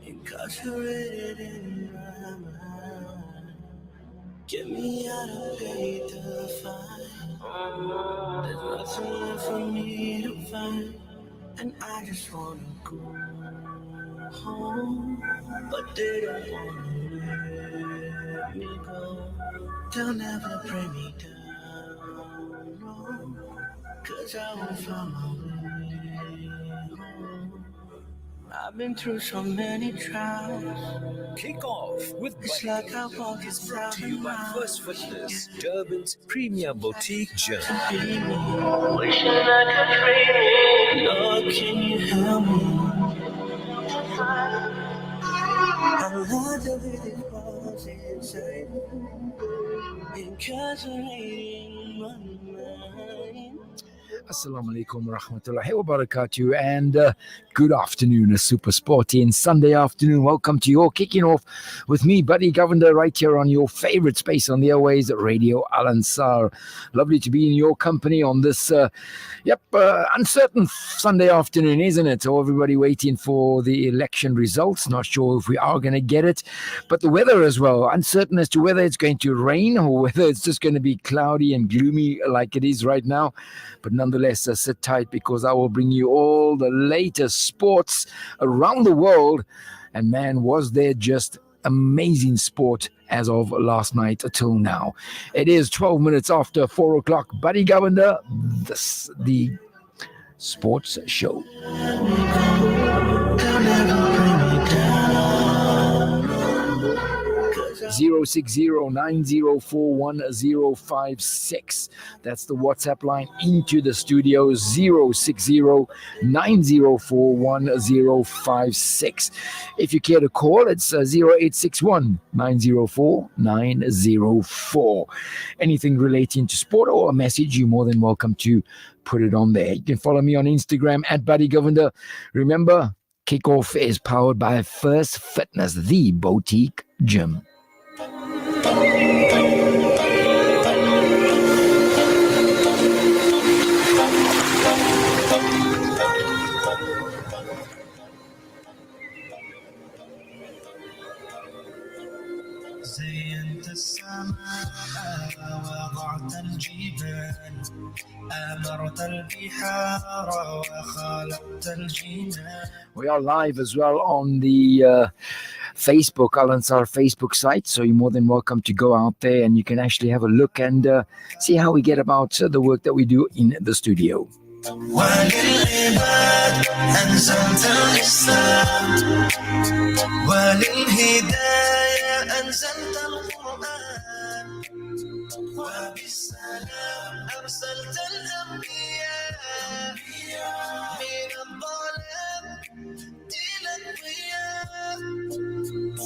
incarcerated in my mind. Get me out of bed to find. There's nothing left for me to find, and I just wanna go home, but they don't wanna let me go. They'll never bring me down, no, 'cause I will find my way home. I've been through so many trials. Kick off with It's Buddy like I Govender walk is brought to inside you by First Fitness, Durban's premier boutique gym. Wishing I could free me. Lord, can you help me? I'm hard to believe what's inside, incarcerating my mind. Assalamu alaikum wa rahmatullahi wa barakatuh, and good afternoon, a super sporty and Sunday afternoon. Welcome to your kicking off with me, Buddy Govender, right here on your favorite space on the airways, Radio Al Ansar. Lovely to be in your company on this, uncertain Sunday afternoon, isn't it? So everybody waiting for the election results. Not sure if we are going to get it, but the weather as well, uncertain as to whether it's going to rain or whether it's just going to be cloudy and gloomy like it is right now. But nonetheless, sit tight because I will bring you all the latest sports around the world. And man, was there just amazing sport as of last night till now. It is 12 minutes after 4 o'clock. Buddy Govender, the sports show. 060-9041-056. That's the WhatsApp line into the studio. 060-9041-056. If you care to call, it's 0861-904-904. Anything relating to sport or a message, you're more than welcome to put it on there. You can follow me on Instagram at Buddy Govender. Remember, Kickoff is powered by First Fitness, the boutique gym. زينت السماء وضعت الجبال أمرت البحار وخلقت الجنان. We are live as well on the Facebook, Al Ansar Facebook site. So you're more than welcome to go out there and you can actually have a look and see how we get about the work that we do in the studio. وللعباد أنزلت الإسلام وللهداية أنزلت القرآن وبالسلام أرسلت الأنبياء من الظلام إلى الضياء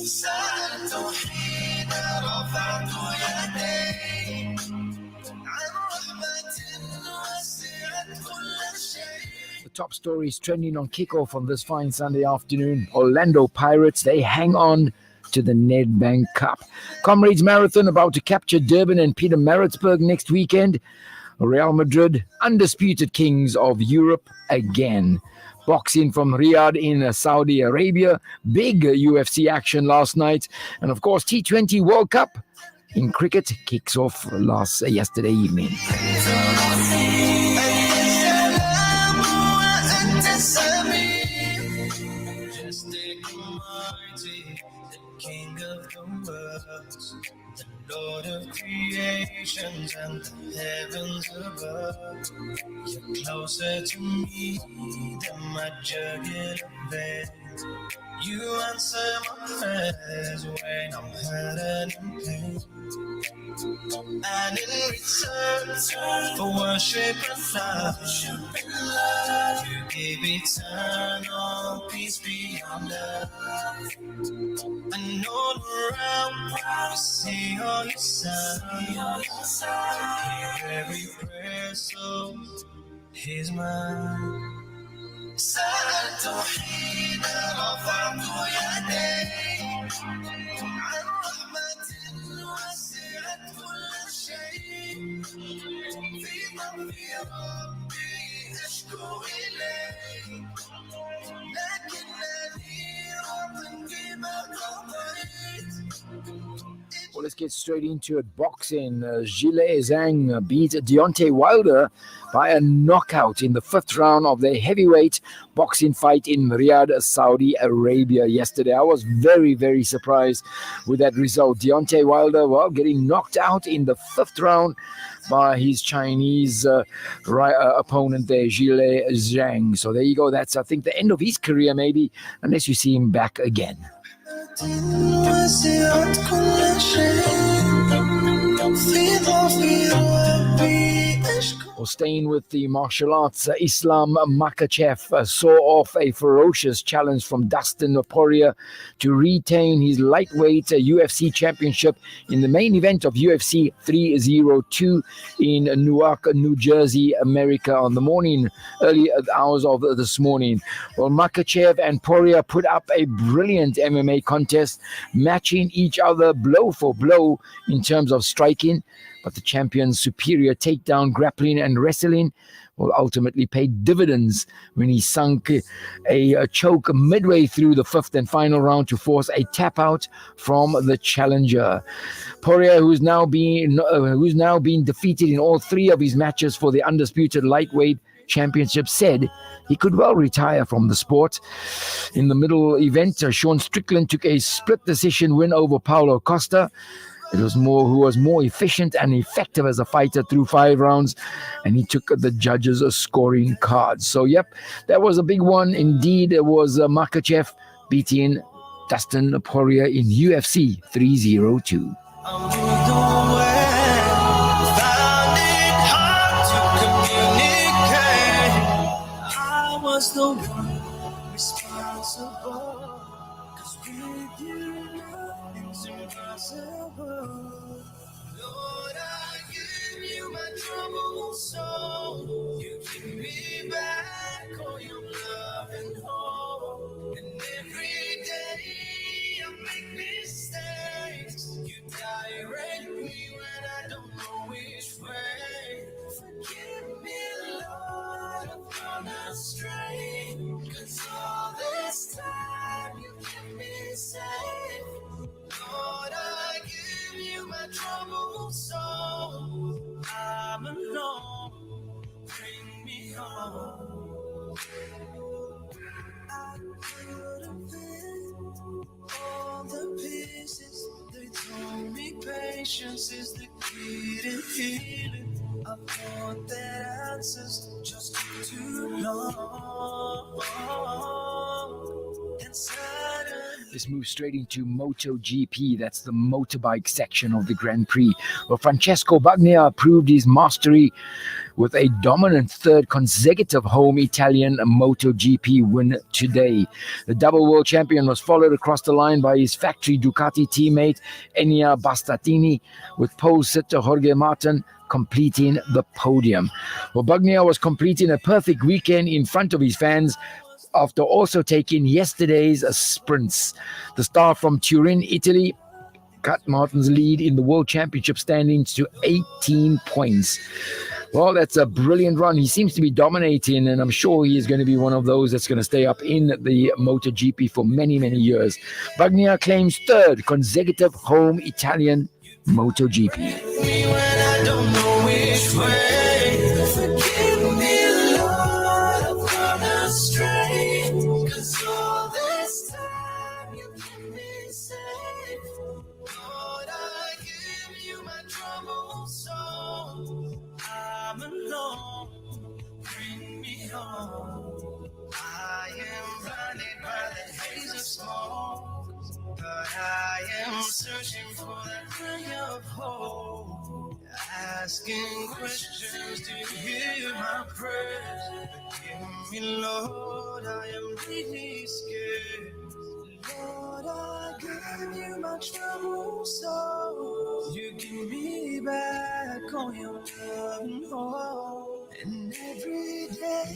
سألت حين رفعت يدي عن رحمة وسعت كل شيء. The top stories trending on kickoff on this fine Sunday afternoon. Orlando Pirates, they hang on to the Nedbank Cup. Comrades Marathon about to capture Durban and Peter Maritzburg next weekend. Real Madrid, undisputed kings of Europe again. Boxing from Riyadh in Saudi Arabia. Big UFC action last night. And of course, T20 World Cup in cricket kicks off yesterday evening. King of the worlds, the Lord of creations and the heavens above. You're closer to me than my jugular vein. You answer my prayers when I'm hurting in pain. And in return for worship and love, you give eternal peace beyond earth. And all around we see all your signs. Hear every prayer, so here's mine. سألت حين رفعت يدي عن رحمة وسعت كل شيء في ظرف ربي أشكو إليه لكنني راض Well, let's get straight into it. Boxing. Gilles Zhang beat Deontay Wilder by a knockout in the fifth round of the heavyweight boxing fight in Riyadh, Saudi Arabia yesterday. I was very, very surprised with that result. Deontay Wilder, well, getting knocked out in the fifth round by his Chinese opponent there, Gilles Zhang. So there you go. That's, I think, the end of his career, maybe, unless you see him back again. Well, staying with the martial arts, Islam Makhachev saw off a ferocious challenge from Dustin Poirier to retain his lightweight UFC championship in the main event of UFC 302 in Newark, New Jersey, America on the early hours of this morning. Well, Makhachev and Poirier put up a brilliant MMA contest, matching each other blow for blow in terms of striking, but the champion's superior takedown, grappling and wrestling will ultimately pay dividends when he sunk a choke midway through the fifth and final round to force a tap out from the challenger. Poirier, who's now been defeated in all three of his matches for the undisputed lightweight championship, said he could well retire from the sport. In the middle event, Sean Strickland took a split decision win over Paulo Costa. It was who was more efficient and effective as a fighter through 5 rounds, and he took the judges' scoring cards. So, yep, that was a big one. Indeed, it was Makhachev beating Dustin Poirier in UFC 302. I was the one responsible, 'cause with you nothing's impossible. Lord, I give you my troubled soul. You give me back all your love and hope. And every day I make mistakes. You direct me when I don't know which way. Forgive me, Lord, I've gone astray. 'Cause all this time you kept me safe. Lord, I give you my troubled soul. I'm alone, bring me home. I could have been all the pieces. They told me patience is the key to healing. I thought that answers just took too long. And suddenly Let's move straight into MotoGP. That's the motorbike section of the Grand Prix. Well, Francesco Bagnaia proved his mastery with a dominant third consecutive home Italian MotoGP win today. The double world champion was followed across the line by his factory Ducati teammate Enia Bastatini, with pole sitter Jorge Martin completing the podium. Well, Bagnaia was completing a perfect weekend in front of his fans after also taking yesterday's sprints. The star from Turin, Italy, cut Martin's lead in the World Championship standings to 18 points. Well, that's a brilliant run. He seems to be dominating, and I'm sure he is going to be one of those that's going to stay up in the MotoGP for many, many years. Bagnaia claims third consecutive home Italian MotoGP. when I don't know which way. Forgive me, Lord, I've gone astray. 'Cause all this time you kept me safe. Lord, I give you my troubled soul. I'm alone, bring me home. I am blinded by the haze of smoke, but I am searching for that ray of hope. Asking questions to hear my prayers. Forgive me, Lord, I am really scared. Lord, I give you my troubled soul. You give me back all your love and hope. And every day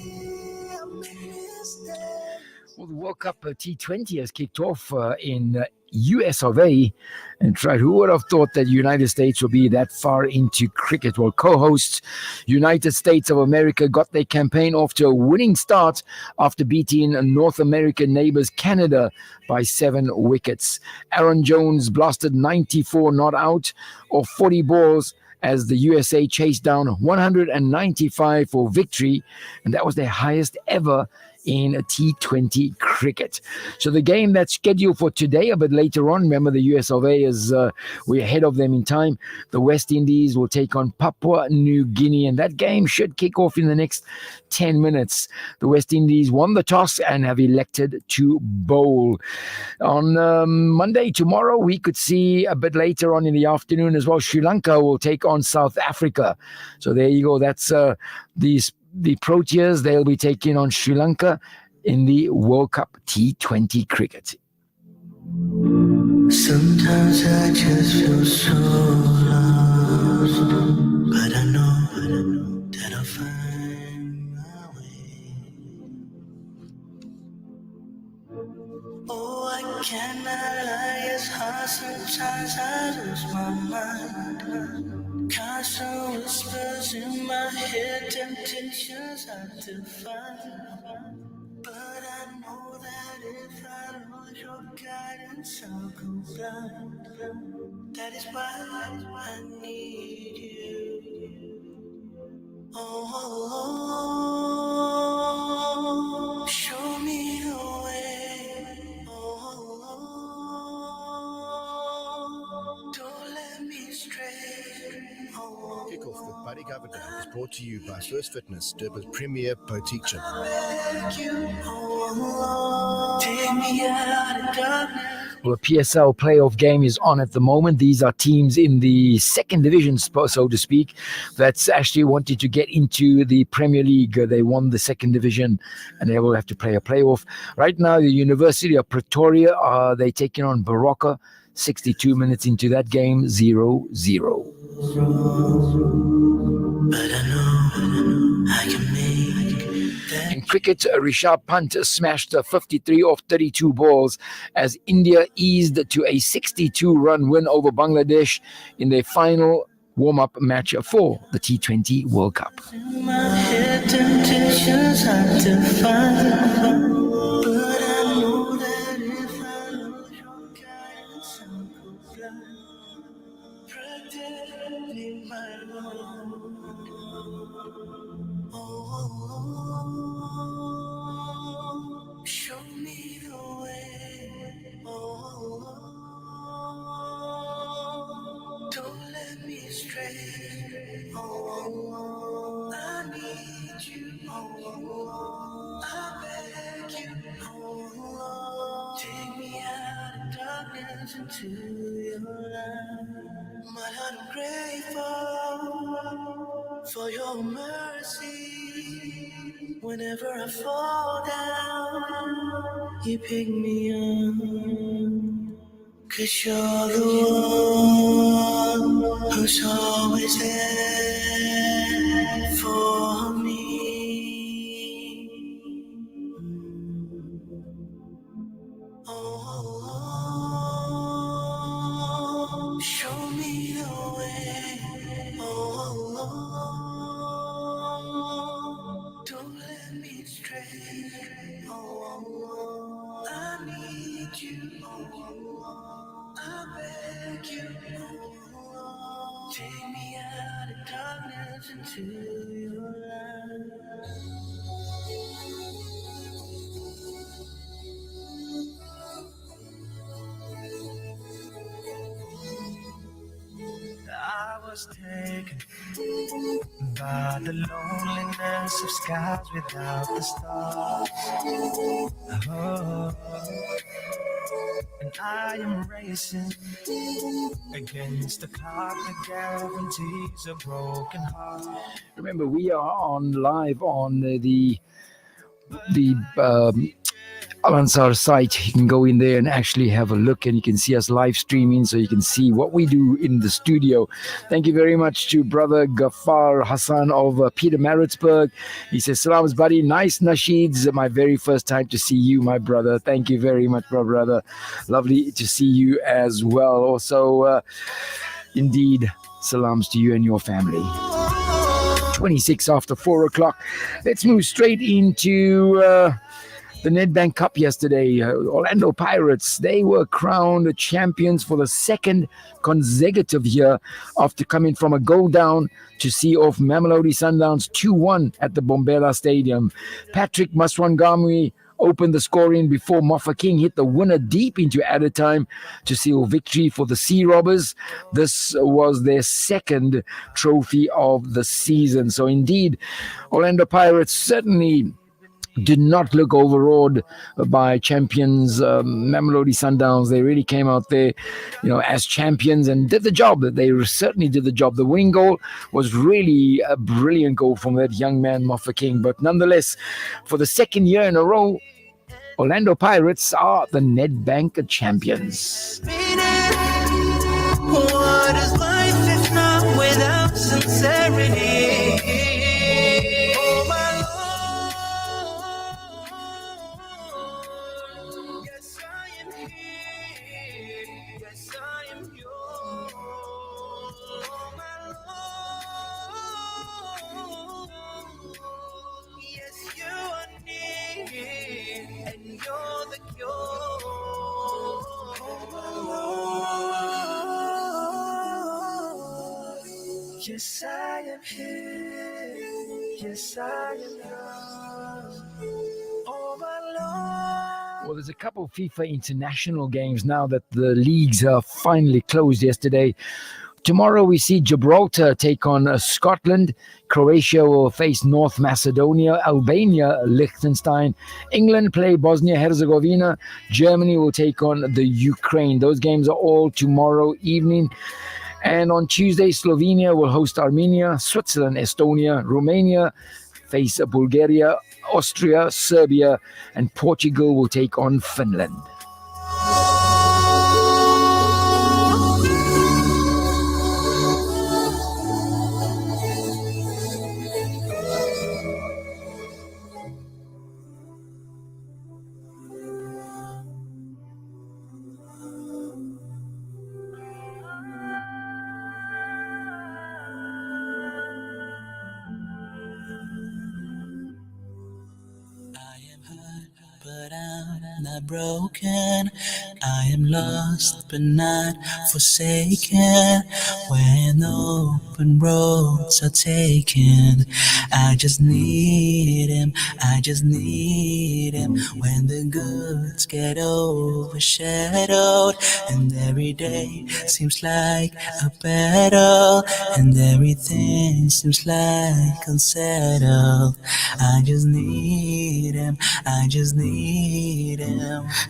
I make mistakes. Well, the World Cup T20 has kicked off in US of A. And tried, who would have thought that United States would be that far into cricket? Well, co-hosts United States of America got their campaign off to a winning start after beating North American neighbors Canada by 7 wickets. Aaron Jones blasted 94 not out or 40 balls as the USA chased down 195 for victory, and that was their highest ever in a T20 cricket. So the game that's scheduled for today, a bit later on, remember the US of A is we're ahead of them in time. The West Indies will take on Papua New Guinea, and that game should kick off in the next 10 minutes. The West Indies won the toss and have elected to bowl. On Monday, tomorrow, we could see a bit later on in the afternoon as well, Sri Lanka will take on South Africa. So there you go. That's the Proteas. They'll be taking on Sri Lanka in the World Cup T20 cricket. Sometimes I just feel so lost, but I know that I'll find my way. Oh, I cannot lie, it's hard sometimes I lose my mind. Constant whispers in my head, temptations hard to find. But I know that if I lose your guidance, I'll go blind. That is why I need you. Oh, show me the way. Oh, don't let me stray. Oh, Kickoff with Buddy Govender is brought to you by First Fitness, Durban's premier boutique gym. I beg you, oh, take me out of darkness. Well, a PSL playoff game is on at the moment. These are teams in the second division, so to speak, that's actually wanted to get into the Premier League. They won the second division and they will have to play a playoff. Right now, the University of Pretoria, they're taking on Baroka. 62 minutes into that game, 0-0. But I know I can make that. In cricket, Rishabh Pant smashed 53 off 32 balls as India eased to a 62-run win over Bangladesh in their final warm-up match for the T20 World Cup. In my head, temptations hard to find. But I know that if I lose your guidance, I'll go blind. Protect me, my Lord. Oh, show me the way. Oh, don't let me stray. Oh, I need you. Oh, I beg you. Oh, take me out of darkness into your light. But I'm grateful for your mercy. Whenever I fall down, you pick me up. 'Cause you're the one who's always there for me. Oh, show me the way. Oh, don't let me stray. Oh, I need you. Oh, I beg you. Oh, take me out of darkness into your light. I was taken by the loneliness of skies without the stars. Oh, and I am racing against the clock that guarantees a broken heart. Remember, we are on live on the Al Ansar site. You can go in there and actually have a look, and you can see us live streaming, so you can see what we do in the studio. Thank you very much to brother Gafar Hassan of Peter Maritzburg. He says, "Salams, buddy. Nice nasheeds. My very first time to see you, my brother. Thank you very much, my brother. Lovely to see you as well. Also, indeed, salams to you and your family." 26 after 4 o'clock. Let's move straight into the Nedbank Cup yesterday. Orlando Pirates, they were crowned champions for the second consecutive year after coming from a goal down to see off Mamelodi Sundowns 2-1 at the Bombela Stadium. Patrick Maswangamwi opened the scoring before Mofa King hit the winner deep into added time to seal victory for the Sea Robbers. This was their second trophy of the season. So indeed, Orlando Pirates certainly did not look overawed by champions Mamelodi Sundowns. They really came out there, as champions and did the job. They certainly did the job. The winning goal was really a brilliant goal from that young man, Mofa King. But nonetheless, for the second year in a row, Orlando Pirates are the Nedbank champions. What is life if not without sincerity? Oh my Lord, yes I am here, yes I am yours. Oh my Lord, yes you are near, and you're the cure. Oh my Lord, yes I am here, yes I am yours. Oh my Lord. Well, there's a couple of FIFA international games now that the leagues are finally closed yesterday. Tomorrow we see Gibraltar take on Scotland. Croatia will face North Macedonia. Albania, Liechtenstein. England play Bosnia-Herzegovina. Germany will take on the Ukraine. Those games are all tomorrow evening. And on Tuesday, Slovenia will host Armenia. Switzerland, Estonia. Romania face Bulgaria. Austria, Serbia. And Portugal will take on Finland. But I'm not broken. I am lost but not forsaken. When open roads are taken, I just need him, I just need him. When the goods get overshadowed, and every day seems like a battle, and everything seems like unsettled, I just need him, I just need him.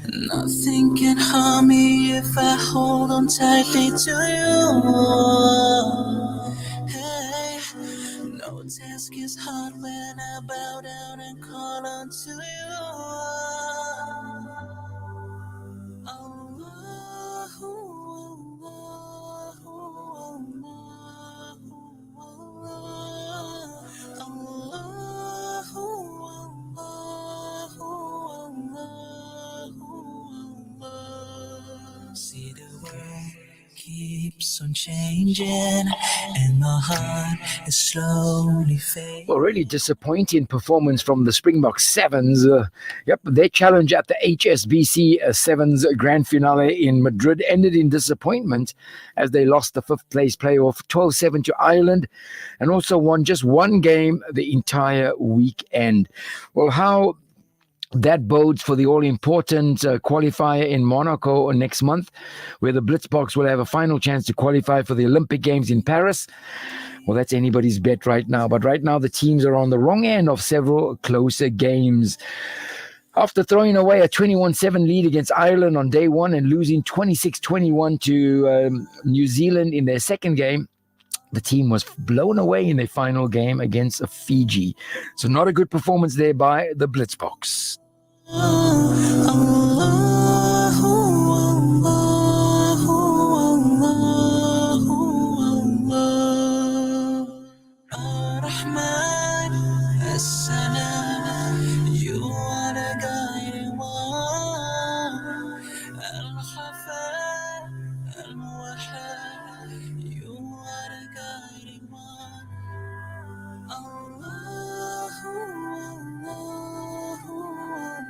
Nothing can harm me if I hold on tightly to you. Hey, no task is hard when I bow down and call on to you. See the world keeps on changing, and my heart is slowly fading. Well, really disappointing performance from the Springbok Sevens. Their challenge at the HSBC Sevens Grand Finale in Madrid ended in disappointment as they lost the fifth place playoff 12-7 to Ireland and also won just one game the entire weekend. Well, how that bodes for the all-important qualifier in Monaco next month, where the Blitzboks will have a final chance to qualify for the Olympic Games in Paris. Well, that's anybody's bet right now. But right now, the teams are on the wrong end of several closer games. After throwing away a 21-7 lead against Ireland on day one and losing 26-21 to New Zealand in their second game, the team was blown away in their final game against Fiji. So not a good performance there by the Blitzboks. Rahman, As-Salam, you are the guiding one. Al-Khafa, Al-Muwahhid, you are the guiding one. Allahu, Allahu, Allahu.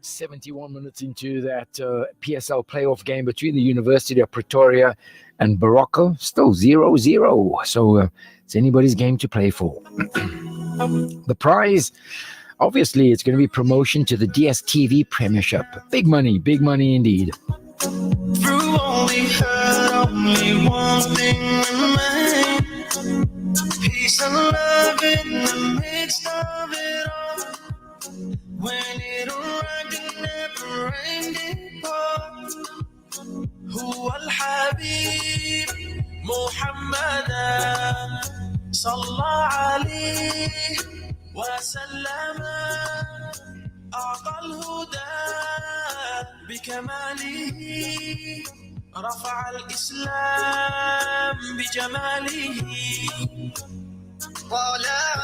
71 minutes into that PSL playoff game between the University of Pretoria and Barocco. Still 0-0. So it's anybody's game to play for. The prize, obviously, it's going to be promotion to the DSTV Premiership. Big money indeed. Through all we heard, only one thing remained. Peace and love in the midst of it all. When it arrived, it never rained it poured. Who al-Habib Muhammadan Sallallahu alayhi wa sallam أعطى الهدى بكماله رفع الإسلام بجماله طلع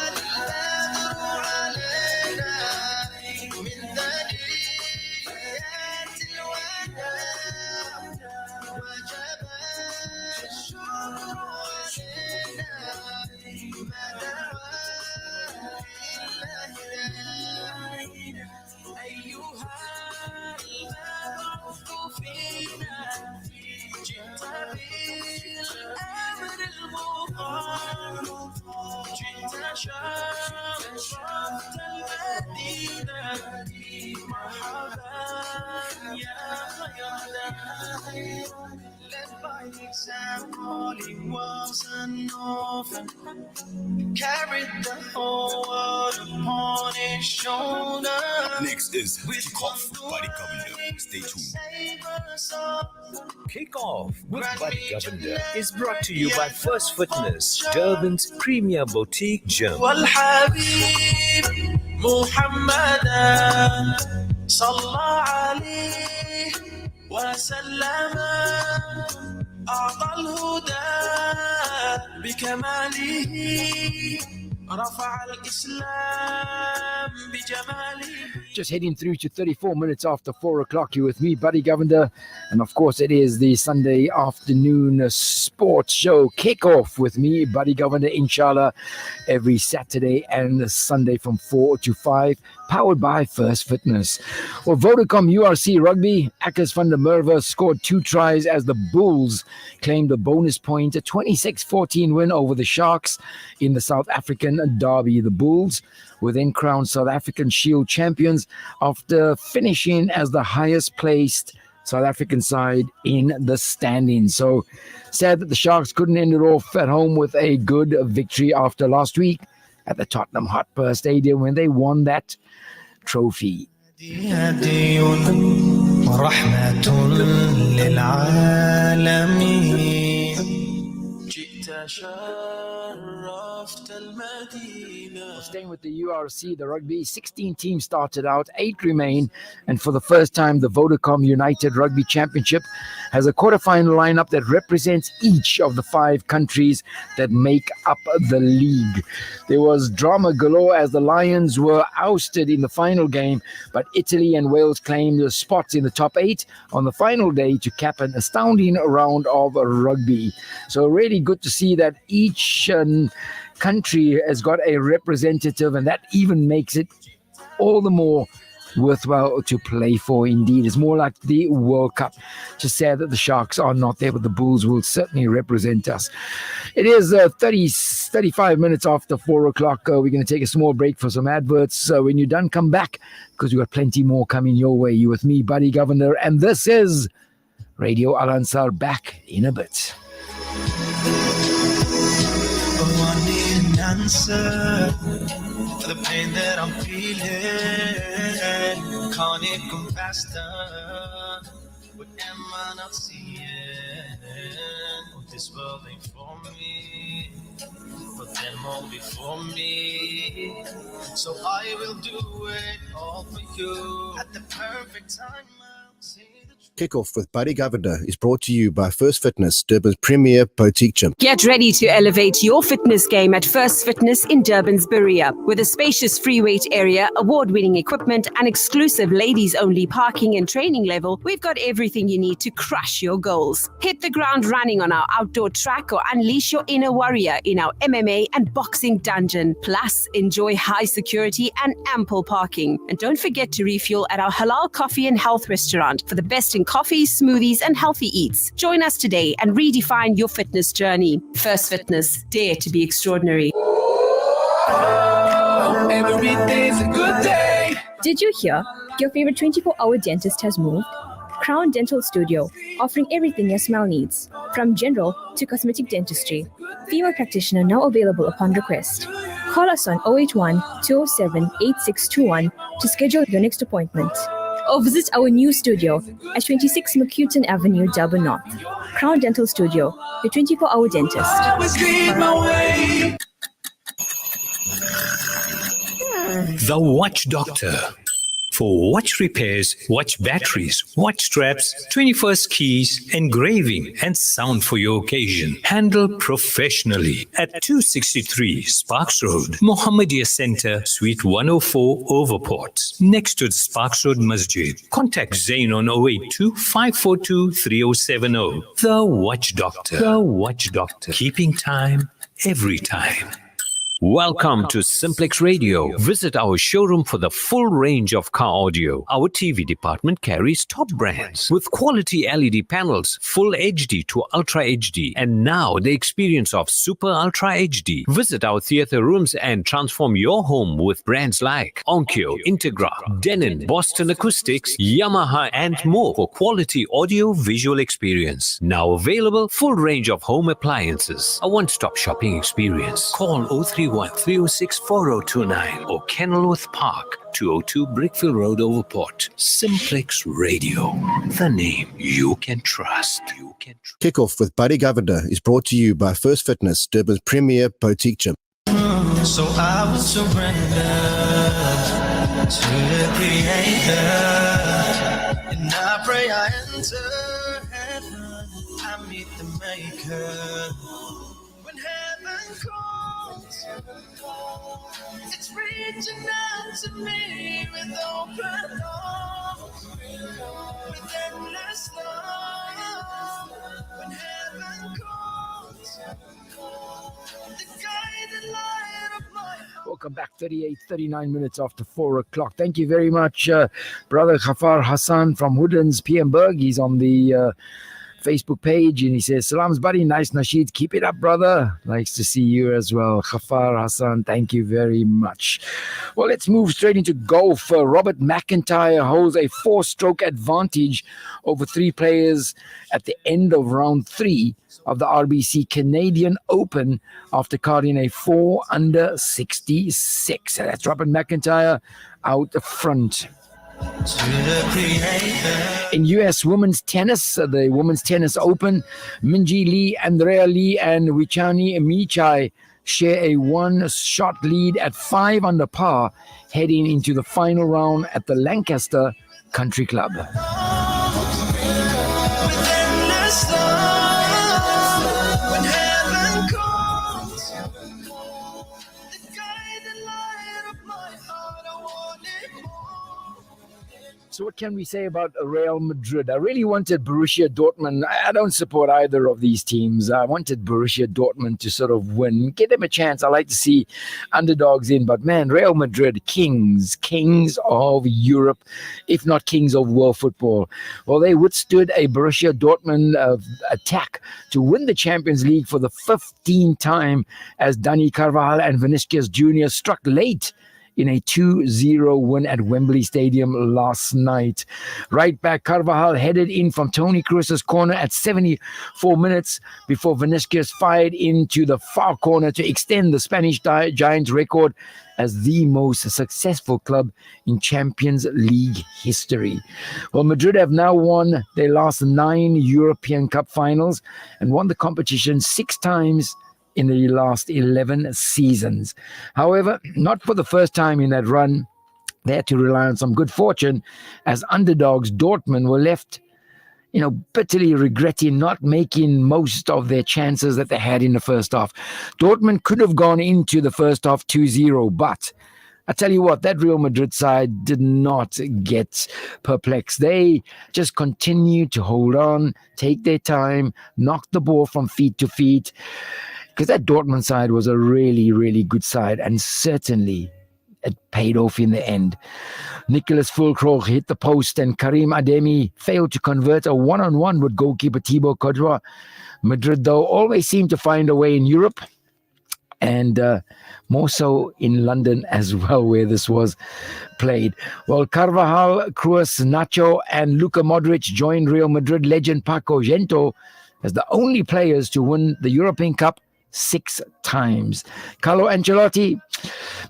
البدر علينا من ثنيات الوداع وجب الشكر علينا ما دعا لله أيها المبعوث فينا جئت بالأمر المطاع جئت شرفت المدينة مرحبا يا خير داعي led by example he was an orphan carried the whole world upon his shoulder. Next is Kickoff by the Govender. Stay tuned. Kickoff with Buddy Govender is brought to you by First Fitness, Durban's premier boutique gym. والحبيب محمدا صلى عليه وسلم أعطى الهدى بكماله رفع الإسلام بجماله. Just heading through to 34 minutes after 4 o'clock. You're with me, Buddy Govender. And of course, it is the Sunday afternoon sports show kickoff with me, Buddy Govender, inshallah, every Saturday and Sunday from 4 to 5, powered by First Fitness. Well, Vodacom URC Rugby, Akers van der Merwe scored 2 tries as the Bulls claimed a bonus point, a 26-14 win over the Sharks in the South African derby. The Bulls were then crowned South African Shield champions after finishing as the highest placed South African side in the standings. So sad that the Sharks couldn't end it off at home with a good victory after last week at the Tottenham Hotspur Stadium when they won that trophy. Staying with the URC, the rugby, 16 teams started out, 8 remain, and for the first time, the Vodacom United Rugby Championship has a quarterfinal lineup that represents each of the 5 countries that make up the league. There was drama galore as the Lions were ousted in the final game, but Italy and Wales claimed the spots in the top 8 on the final day to cap an astounding round of rugby. So really good to see that each country has got a representative, and that even makes it all the more worthwhile to play for. Indeed, it's more like the World Cup. Just sad that the Sharks are not there, but the Bulls will certainly represent us. It is 35 minutes after 4 o'clock. We're going to take a small break for some adverts. When you're done, come back because we've got plenty more coming your way. You with me, Buddy Govender, and this is Radio Al Ansar, back in a bit. answer for the pain that I'm feeling. Can't it come faster? What am I not seeing? This world ain't for me, but them all before me. So I will do it all for you at the perfect time. I'll say the truth. Kickoff with Buddy Govender is brought to you by First Fitness, Durban's premier boutique gym. Get ready to elevate your fitness game at First Fitness in Durban's Berea. With a spacious free weight area, award-winning equipment, and exclusive ladies-only parking and training level, we've got everything you need to crush your goals. Hit the ground running on our outdoor track or unleash your inner warrior in our MMA and boxing dungeon. Plus, enjoy high security and ample parking. And don't forget to refuel at our halal coffee and health restaurant for the best in coffees, smoothies, and healthy eats. Join us today and redefine your fitness journey. First Fitness, dare to be extraordinary. Every day's a good day. Did you hear? Your favorite 24-hour dentist has moved? Crown Dental Studio, offering everything your smile needs, from general to cosmetic dentistry. Female practitioner now available upon request. Call us on 081 207 8621 to schedule your next appointment. Or visit our new studio at 26 McCuton Avenue, Durban North. Crown Dental Studio, your 24-hour dentist. I always lead my way. The Watch Doctor. For watch repairs, watch batteries, watch straps, 21st keys, engraving, and sound for your occasion. Handled professionally at 263 Sparks Road, Mohammedia Center, Suite 104, Overport, next to the Sparks Road Masjid. Contact Zain on 082 542 3070. The Watch Doctor. The Watch Doctor. Keeping time every time. Welcome to Simplex Radio. Visit our showroom for the full range of car audio. Our TV department carries top brands with quality LED panels, full HD to Ultra HD, and now the experience of Super Ultra HD. Visit our theater rooms and transform your home with brands like Onkyo, Integra, Denon, Boston Acoustics, Yamaha, and more for quality audio visual experience. Now available, full range of home appliances. A one-stop shopping experience. Call 031 306 4029 or Kenilworth Park, 202 Brickville Road, Overport. Simplex Radio, the name you can trust. Kickoff with Buddy Govender is brought to you by First Fitness, Durban's premier boutique gym. So I will surrender to the Creator, and I pray I enter heaven. I meet the Maker. When heaven calls, it's reaching out to me with open arms, with endless love. When heaven calls, the guiding light of my heart. Welcome back, 39 minutes after 4 o'clock. Thank you very much, Brother Ghafar Hassan from Woodlands, Piemberg. He's on the Facebook page and he says, Salams, buddy. Nice nasheed. Keep it up, brother. Nice to see you as well. Ghafar Hassan, thank you very much. Well, let's move straight into golf. Robert McIntyre holds a 4-stroke advantage over 3 players at the end of round 3 of the RBC Canadian Open after carding a 4 under 66. That's Robert McIntyre out the front. In U.S. women's tennis, the Women's Tennis Open, Minjee Lee, Andrea Lee, and Wichani Michai share a 1-shot lead at 5 under par, heading into the final round at the Lancaster Country Club. So what can we say about Real Madrid? I really wanted Borussia Dortmund. I don't support either of these teams. I wanted Borussia Dortmund to sort of win, give them a chance. I like to see underdogs in, but man, Real Madrid, kings of Europe, if not kings of world football. Well, they withstood a Borussia Dortmund attack to win the Champions League for the 15th time as Dani Carvajal and Vinicius Jr. struck late in a 2-0 win at Wembley Stadium last night. Right back Carvajal headed in from Toni Kroos's corner at 74 minutes before Vinicius fired into the far corner to extend the Spanish Giants' record as the most successful club in Champions League history. Well, Madrid have now won their last 9 European Cup finals and won the competition 6 times in the last 11 seasons. However, not for the first time in that run, they had to rely on some good fortune as underdogs Dortmund were left, bitterly regretting not making most of their chances that they had in the first half. Dortmund could have gone into the first half 2-0, but I tell you what, that Real Madrid side did not get perplexed. They just continued to hold on, take their time, knock the ball from feet to feet, because that Dortmund side was a really, really good side, and certainly it paid off in the end. Nicolas Füllkrug hit the post and Karim Ademi failed to convert a one-on-one with goalkeeper Thibaut Courtois. Madrid, though, always seemed to find a way in Europe, and more so in London as well, where this was played. Well, Carvajal, Kroos, Nacho, and Luka Modric joined Real Madrid legend Paco Gento as the only players to win the European Cup 6 times. Carlo Ancelotti,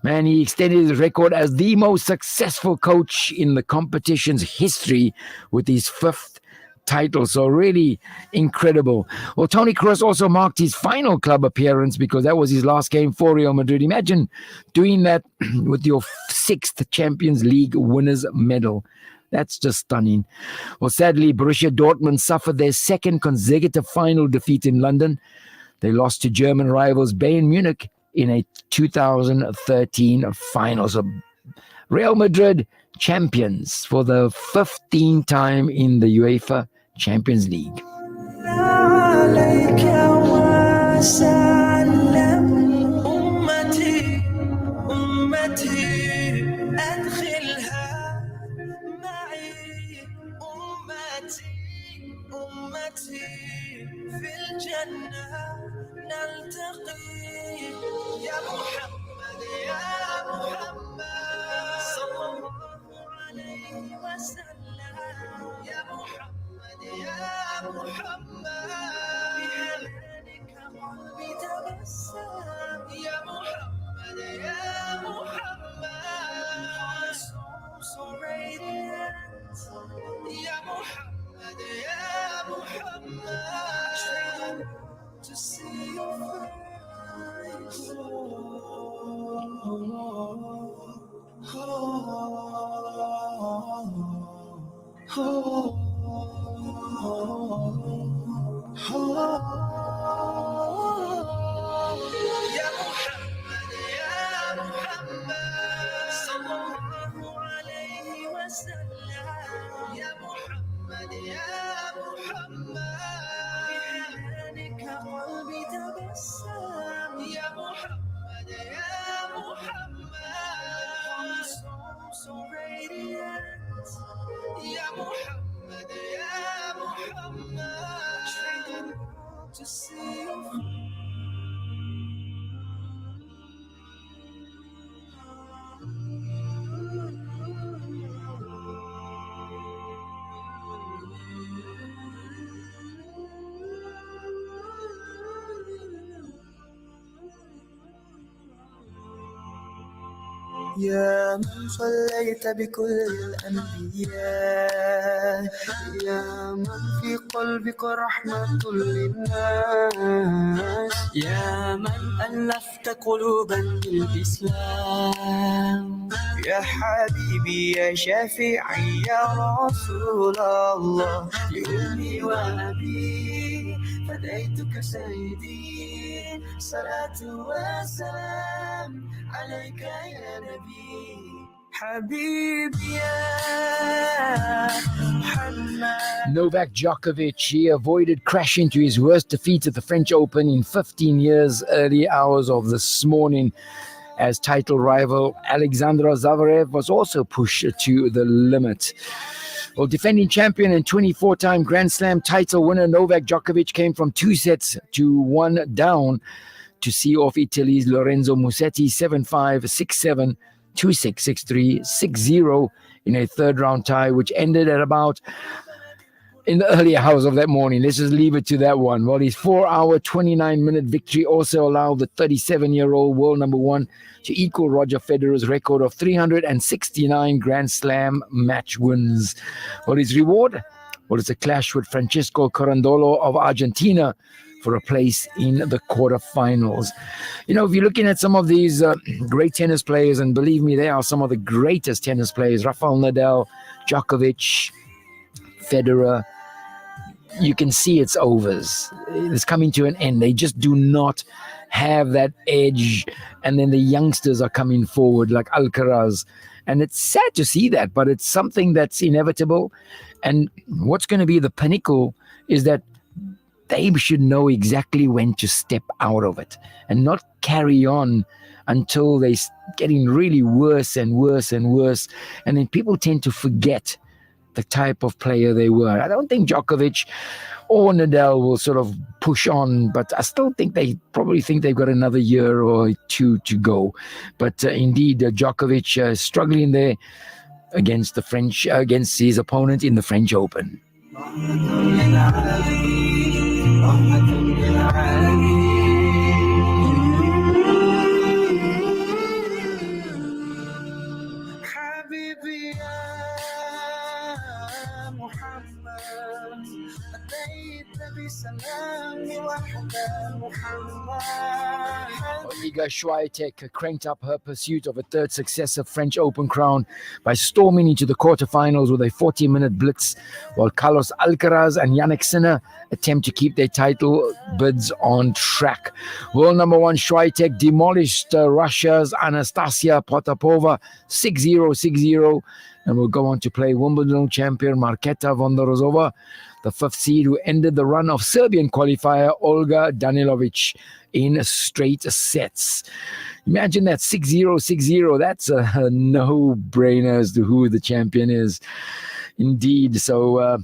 man, he extended his record as the most successful coach in the competition's history with his 5th title. So really incredible. Well, Toni Kroos also marked his final club appearance because that was his last game for Real Madrid. Imagine doing that with your 6th Champions League winners medal. That's just stunning. Well, sadly, Borussia Dortmund suffered their 2nd consecutive final defeat in London. They lost to German rivals Bayern Munich in a 2013 final. So Real Madrid champions for the 15th time in the UEFA Champions League. في الجنة نلتقي يا محمد يا محمد صلى الله عليه وسلم يا محمد يا محمد بحنانك قلبي تبسم يا محمد يا محمد so radiant يا محمد يا محمد to see your face. يا محمد يا محمد صلى الله عليه وسلم يا محمد يا محمد قلبي تبسم يا محمد يا محمد so radiant يا محمد يا محمد trying to see your يا من صليت بكل الأنبياء يا من في قلبك رحمة للناس يا من ألفت قلوبا بالإسلام يا حبيبي يا شافعي يا رسول الله لأمي وأبي فديتك سيدي صلاة وسلام عليك يا نبي حبيبي يا محمد. Novak Djokovic, he avoided crashing to his worst defeat at the French Open in 15 years, early hours of this morning, as title rival Alexander Zverev was also pushed to the limit. Well, defending champion and 24-time Grand Slam title winner Novak Djokovic came from 2 sets to 1 down to see off Italy's Lorenzo Musetti 7-5, 6-7 2-6, 6-3, 6-0 in a third round tie, which ended at about in the early hours of that morning. Let's just leave it to that one. Well, his 4-hour, 29-minute victory also allowed the 37-year-old world number one to equal Roger Federer's record of 369 Grand Slam match wins. Well, his reward? Well, it's a clash with Francesco Corandolo of Argentina for a place in the quarterfinals. You know, if you're looking at some of these great tennis players, and believe me, they are some of the greatest tennis players, Rafael Nadal, Djokovic, Federer, you can see it's overs. It's coming to an end. They just do not have that edge. And then the youngsters are coming forward like Alcaraz. And it's sad to see that, but it's something that's inevitable. And what's going to be the pinnacle is that they should know exactly when to step out of it and not carry on until they're getting really worse and worse and worse. And then people tend to forget the type of player they were. I don't think Djokovic or Nadal will sort of push on, but I still think they probably think they've got another year or two to go. But indeed, Djokovic struggling there against the French, against his opponent in the French Open. Iga Swiatek cranked up her pursuit of a third successive French Open crown by storming into the quarterfinals with a 40-minute blitz, while Carlos Alcaraz and Jannik Sinner attempt to keep their title bids on track. World number one Swiatek demolished Russia's Anastasia Potapova 6-0, 6-0, and will go on to play Wimbledon champion Marketa Vondrousova, the fifth seed, who ended the run of Serbian qualifier Olga Danilovic in straight sets. Imagine that 6-0, 6-0. That's a no-brainer as to who the champion is. Indeed. So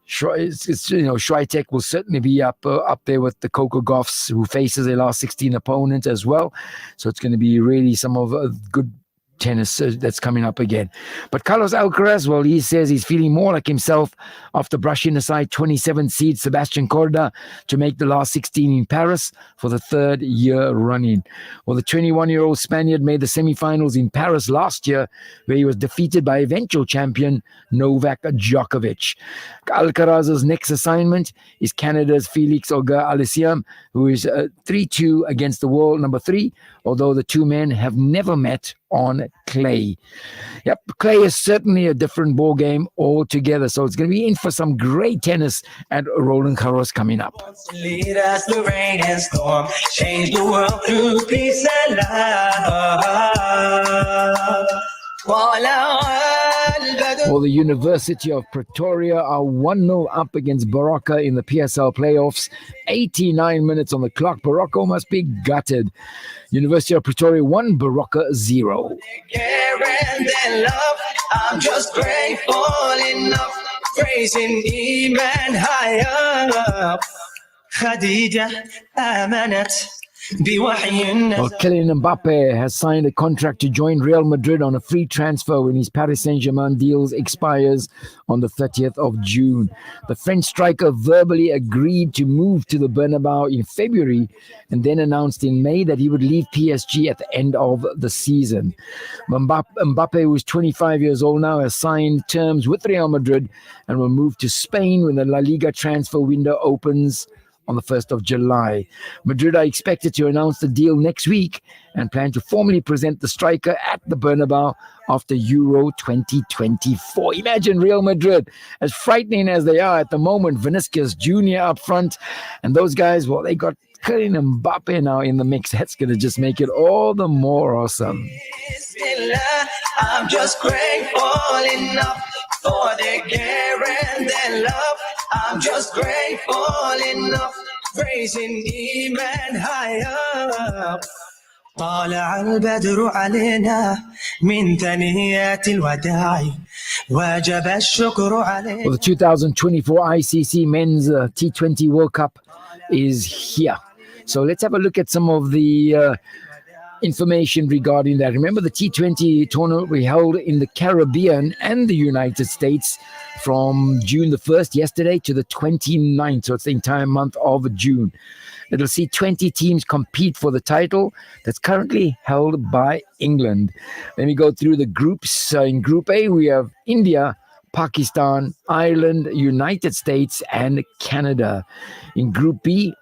Swiatek will certainly be up there with the Coco Gauffs, who faces their last 16 opponent as well. So it's going to be really some of good tennis that's coming up again. But Carlos Alcaraz, well, he says he's feeling more like himself after brushing aside 27th seed Sebastian Corda to make the last 16 in Paris for the third year running. Well, the 21-year-old Spaniard made the semifinals in Paris last year, where he was defeated by eventual champion Novak Djokovic. Alcaraz's next assignment is Canada's Felix Auger-Aliassime, who is 3-2 against the world number 3, although the two men have never met on clay. Yep, clay is certainly a different ball game altogether. So it's going to be in for some great tennis at Roland Garros coming up. Lead us through rain and storm, change the world through peace and love. Well, the University of Pretoria are 1-0 up against Barocca in the PSL playoffs. 89 minutes on the clock. Barocca must be gutted. University of Pretoria 1, Barocca 0. I'm just grateful enough, praising even higher. Khadija amanat. Well, Kylian Mbappe has signed a contract to join Real Madrid on a free transfer when his Paris Saint-Germain deal expires on the 30th of June. The French striker verbally agreed to move to the Bernabeu in February and then announced in May that he would leave PSG at the end of the season. Mbappe, who is 25 years old now, has signed terms with Real Madrid and will move to Spain when the La Liga transfer window opens on the 1st of July. Madrid are expected to announce the deal next week and plan to formally present the striker at the Bernabeu after Euro 2024. Imagine Real Madrid, as frightening as they are at the moment, Vinicius Jr. up front, and those guys, well, they got Kylian Mbappe now in the mix. That's going to just make it all the more awesome. I'm just grateful enough for the care and the love. I'm just grateful enough, praising even higher. طالع البدر علينا من ثنيات الوداع وجب الشكر علينا. Well, the 2024 ICC Men's T20 World Cup is here. So let's have a look at some of the information regarding that. Remember the T20 tournament we held in the Caribbean and the United States from June the 1st, yesterday, to the 29th. So it's the entire month of June. It'll see 20 teams compete for the title that's currently held by England. Let me go through the groups. In Group A, we have India, Pakistan, Ireland, United States, and Canada. In Group B,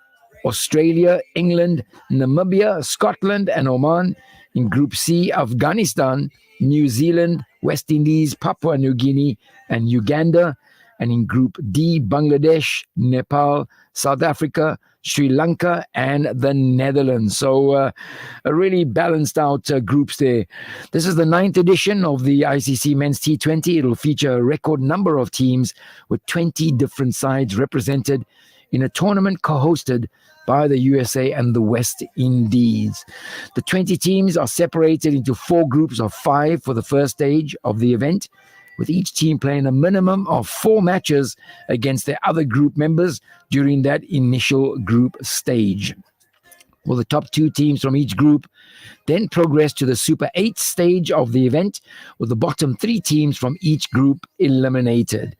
Australia, England, Namibia, Scotland, and Oman. In Group C, Afghanistan, New Zealand, West Indies, Papua New Guinea, and Uganda. And in Group D, Bangladesh, Nepal, South Africa, Sri Lanka, and the Netherlands. So a really balanced out groups there. This is the 9th edition of the ICC Men's T20. It'll feature a record number of teams with 20 different sides represented in a tournament co-hosted by the USA and the West Indies. The 20 teams are separated into 4 groups of 5 for the first stage of the event, with each team playing a minimum of 4 matches against their other group members during that initial group stage. Well, the top 2 teams from each group then progress to the Super 8 stage of the event, with the bottom 3 teams from each group eliminated.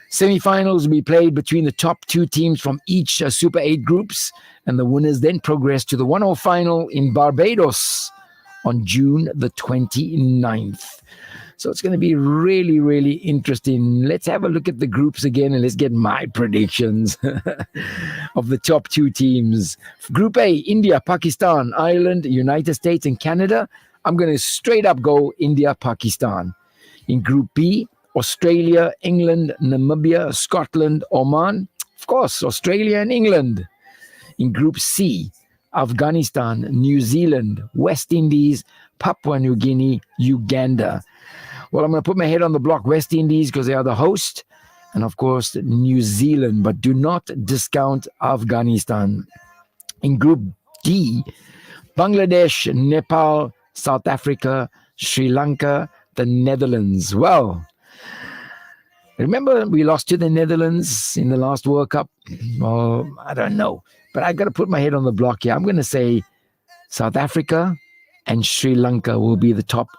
Semi-finals will be played between the top 2 teams from each Super 8 groups, and the winners then progress to the 1-all final in Barbados on June the 29th. So it's going to be really, really interesting. Let's have a look at the groups again, and let's get my predictions of the top 2 teams. Group A, India, Pakistan, Ireland, United States, and Canada. I'm going to straight up go India, Pakistan. In Group B, Australia, England, Namibia, Scotland, Oman. Of course, Australia and England. In Group C, Afghanistan, New Zealand, West Indies, Papua New Guinea, Uganda. Well, I'm going to put my head on the block, West Indies, because they are the host, and of course, New Zealand, but do not discount Afghanistan. In Group D, Bangladesh, Nepal, South Africa, Sri Lanka, the Netherlands. Well, remember we lost to the Netherlands in the last World Cup? Well, I don't know, but I got to put my head on the block here. I'm going to say South Africa and Sri Lanka will be the top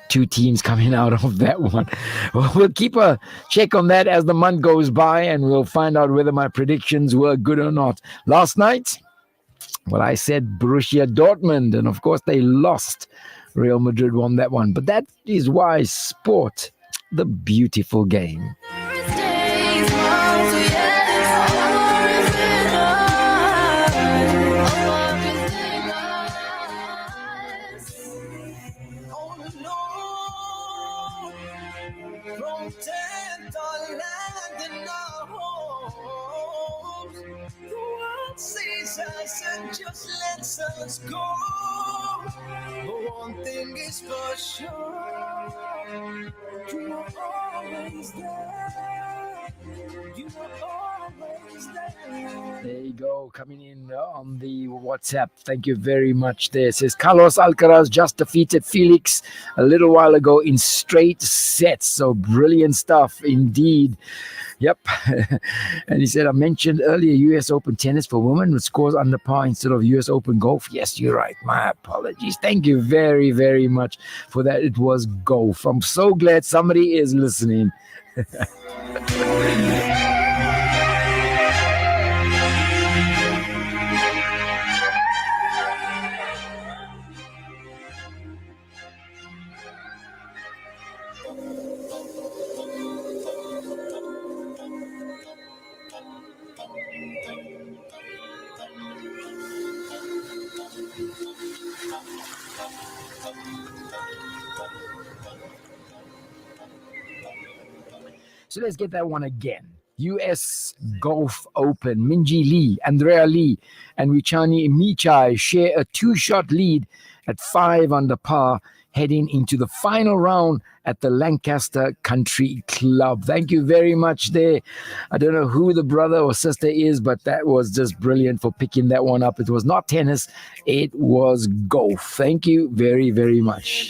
2 teams coming out of that one. Well, we'll keep a check on that as the month goes by, and we'll find out whether my predictions were good or not. Last night, well, I said Borussia Dortmund, and of course they lost. Real Madrid won that one. But that is why sport, the beautiful game. And just lets us go. But one thing is for sure, you are always there. You are always there. There you go, coming in on the WhatsApp. Thank you very much. There it says Carlos Alcaraz just defeated Felix a little while ago in straight sets. So brilliant stuff indeed. Yep. And he said, I mentioned earlier US Open tennis for women with scores under par instead of US Open golf. Yes, you're right. My apologies. Thank you very, very much for that. It was golf. I'm so glad somebody is listening. So let's get that one again. US Golf Open. Minji Lee, Andrea Lee, and Wichani Michai share a 2-shot lead at 5 under par, heading into the final round at the Lancaster Country Club. Thank you very much there. I don't know who the brother or sister is, but that was just brilliant for picking that one up. It was not tennis, it was golf. Thank you very, very much.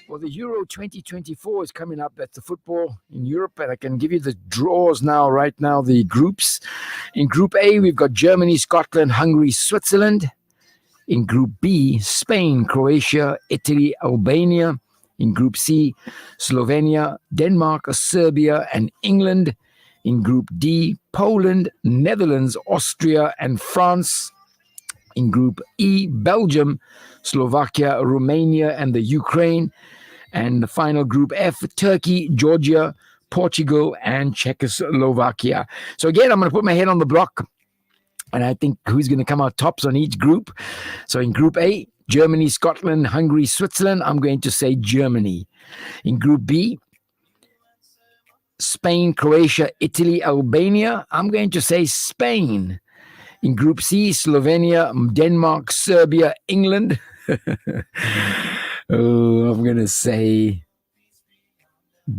Well, the Euro 2024 is coming up. That's the football in Europe. And I can give you the draws now, right now, the groups. In Group A, we've got Germany, Scotland, Hungary, Switzerland. In Group B, Spain, Croatia, Italy, Albania. In Group C, Slovenia, Denmark, Serbia, and England. In Group D, Poland, Netherlands, Austria, and France. In Group E, Belgium, Slovakia, Romania, and the Ukraine. And the final Group F, Turkey, Georgia, Portugal, and Czechoslovakia. So again, I'm going to put my head on the block, and I think who's going to come out tops on each group. So in Group A, Germany, Scotland, Hungary, Switzerland, I'm going to say Germany. In Group B, Spain, Croatia, Italy, Albania, I'm going to say Spain. In Group C, Slovenia, Denmark, Serbia, England. I'm going to say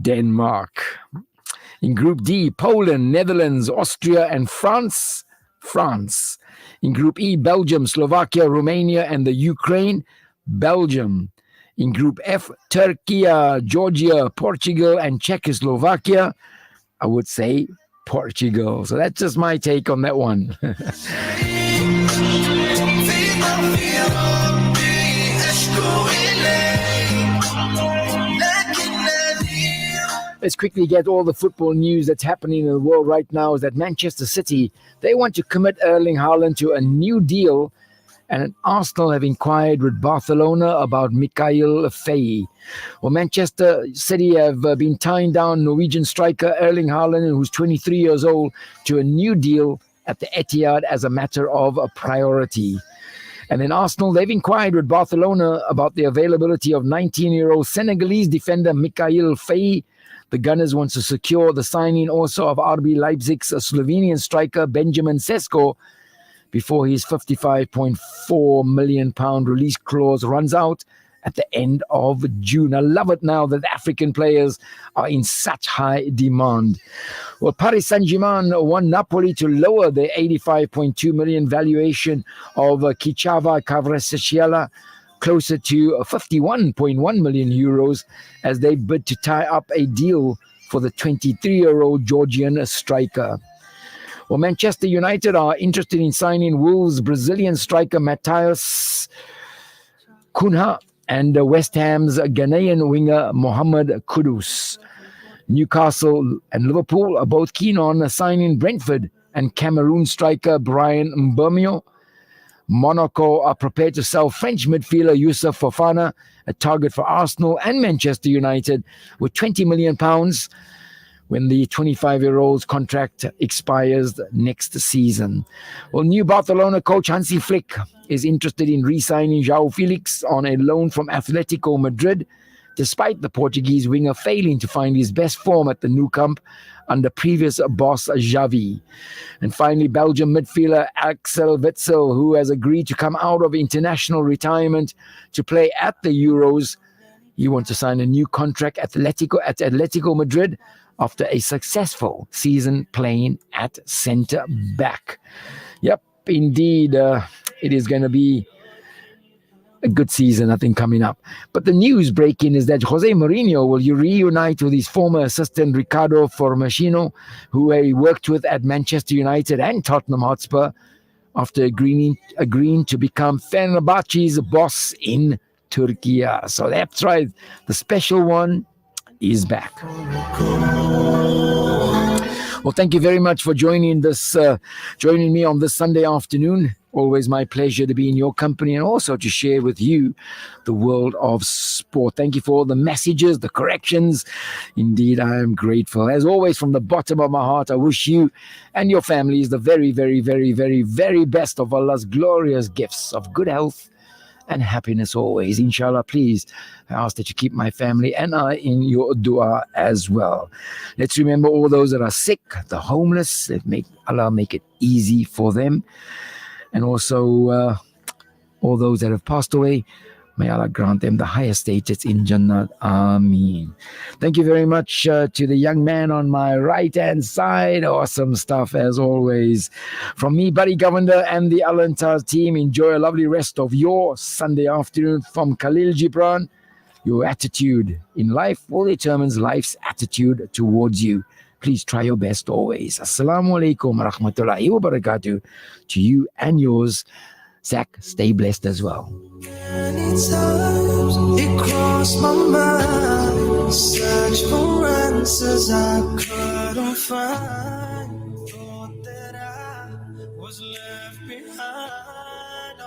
Denmark. In Group D, Poland, Netherlands, Austria, and France. France. In Group E, Belgium, Slovakia, Romania, and the Ukraine. Belgium. In Group F, Turkey, Georgia, Portugal, and Czechoslovakia. I would say Portugal. So that's just my take on that one. Let's quickly get all the football news that's happening in the world right now. Is that Manchester City, they want to commit Erling Haaland to a new deal, and Arsenal have inquired with Barcelona about Mikhail Faye. Well, Manchester City have been tying down Norwegian striker Erling Haaland, who's 23 years old, to a new deal at the Etihad as a matter of a priority. And then Arsenal, they've inquired with Barcelona about the availability of 19-year-old Senegalese defender Mikhail Faye. The Gunners want to secure the signing also of RB Leipzig's Slovenian striker Benjamin Sesko before his £55.4 million release clause runs out at the end of June. I love it now that African players are in such high demand. Well, Paris Saint-Germain won Napoli to lower their 85.2 million valuation of Kichava Kvaratskhelia closer to 51.1 million euros as they bid to tie up a deal for the 23-year-old Georgian striker. Well, Manchester United are interested in signing Wolves' Brazilian striker Matheus Cunha and West Ham's Ghanaian winger Mohamed Kudus. Newcastle and Liverpool are both keen on signing Brentford and Cameroon striker Brian Mbeumo. Monaco are prepared to sell French midfielder Youssouf Fofana, a target for Arsenal and Manchester United, with £20 million when the 25-year-old's contract expires next season. Well, new Barcelona coach Hansi Flick is interested in re-signing João Felix on a loan from Atletico Madrid, despite the Portuguese winger failing to find his best form at the Nou Camp under previous boss Xavi. And finally, Belgium midfielder Axel Witsel, who has agreed to come out of international retirement to play at the Euros. He wants to sign a new contract at Atletico Madrid after a successful season playing at centre back. Yep, indeed, it is going to be a good season, I think, coming up. But the news breaking is that Jose Mourinho will reunite with his former assistant Ricardo Formigino, who he worked with at Manchester United and Tottenham Hotspur, after agreeing to become Fenerbahce's boss in Turkey. So that's right, the special one is back. Well, thank you very much for joining me on this Sunday afternoon. Always my pleasure to be in your company and also to share with you the world of sport. Thank you for all the messages, the corrections. Indeed, I am grateful. As always, from the bottom of my heart, I wish you and your families the very, very, very, very, very best of Allah's glorious gifts of good health and happiness always. Inshallah, please, I ask that you keep my family and I in your dua as well. Let's remember all those that are sick, the homeless. Allah make it easy for them. And also all those that have passed away, may Allah grant them the highest status in Jannah. Ameen. Thank you very much to the young man on my right-hand side. Awesome stuff as always. From me, Buddy Govender, and the Al-Antar team, enjoy a lovely rest of your Sunday afternoon. From Khalil Gibran, Your attitude in life will determine life's attitude towards you. Please try your best always. Assalamu alaikum wa rahmatullahi wa barakatuh to you and yours. Zach, stay blessed as well. Many times it crossed my mind, search for answers I couldn't find. Thought that I was left behind.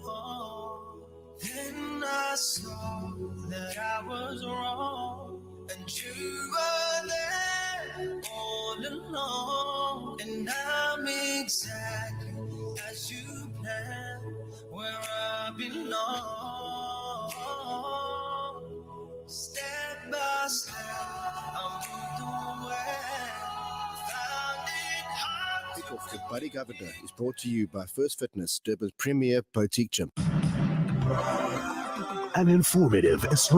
Oh, then I saw that I was wrong, and you were there all along, and I'm exactly as you planned, where I belong. Step by step, I moved away, found it hard. Kick Off with Buddy Govender is brought to you by First Fitness, Durban's premier boutique gym. An informative Islam